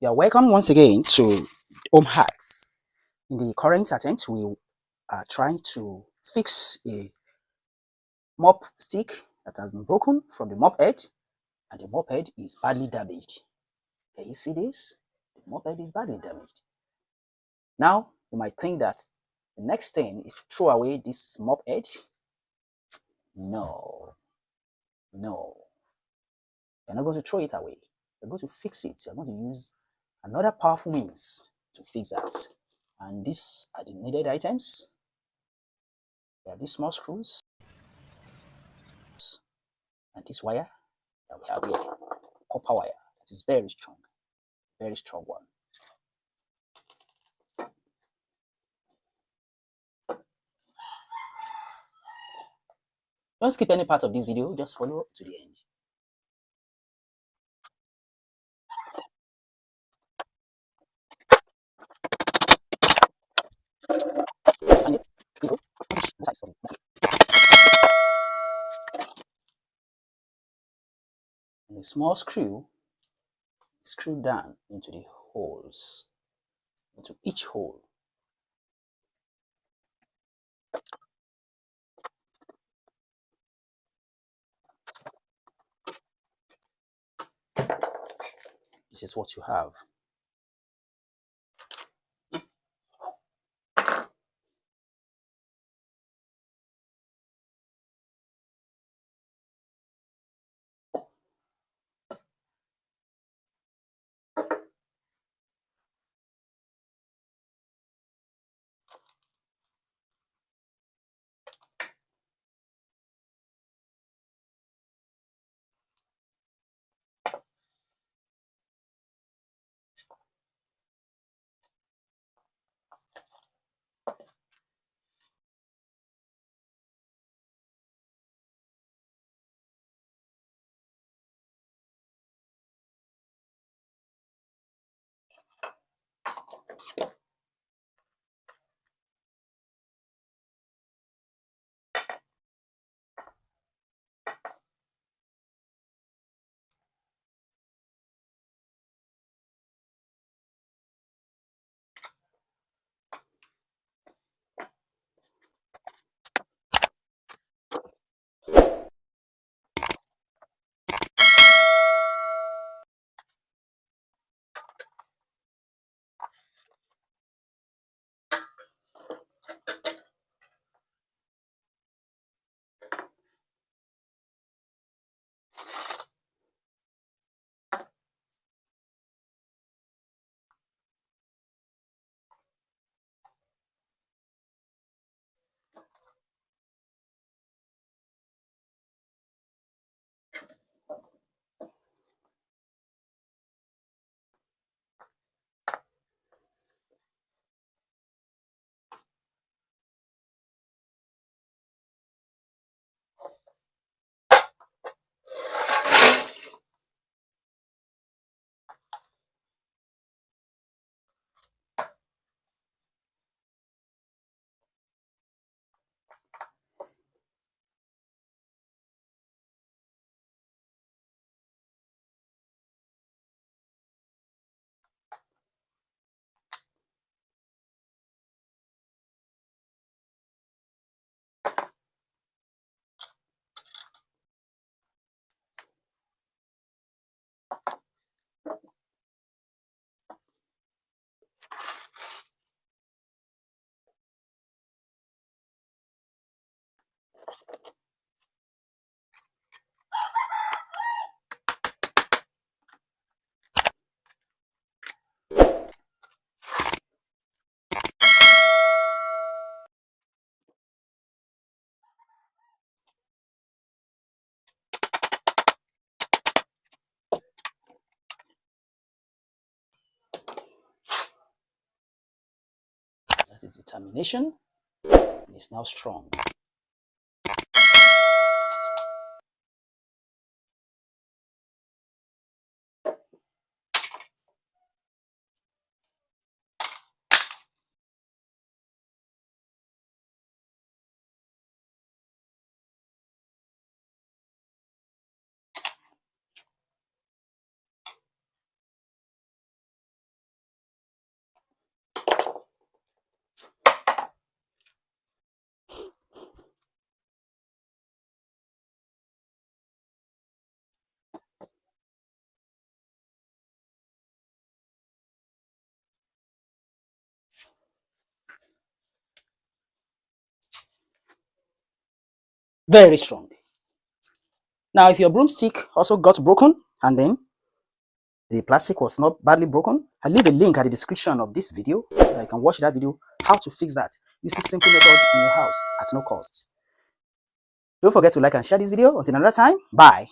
You are welcome once again to Home Hacks. In the current attempt, we are trying to fix a mop stick that has been broken from the mop head, and the mop head is badly damaged. Can you see this? The mop head is badly damaged. Now, you might think that the next thing is to throw away this mop head. No, no. You're not going to throw it away. You're going to fix it. You're going to use another powerful means to fix that. And these are the needed items. We have these small screws and this wire that we have here, copper wire that is very strong one. Don't skip any part of this video, just follow to the end. And a small screw is screwed down into the holes, into each hole. This is what you have. That is determination, and it's now strong. Very strong. Now, if your broomstick also got broken and then the plastic was not badly broken, I'll leave a link at the description of this video so that you can watch that video, how to fix that using simple method in your house at no cost. Don't forget to like and share this video. Until another time, bye.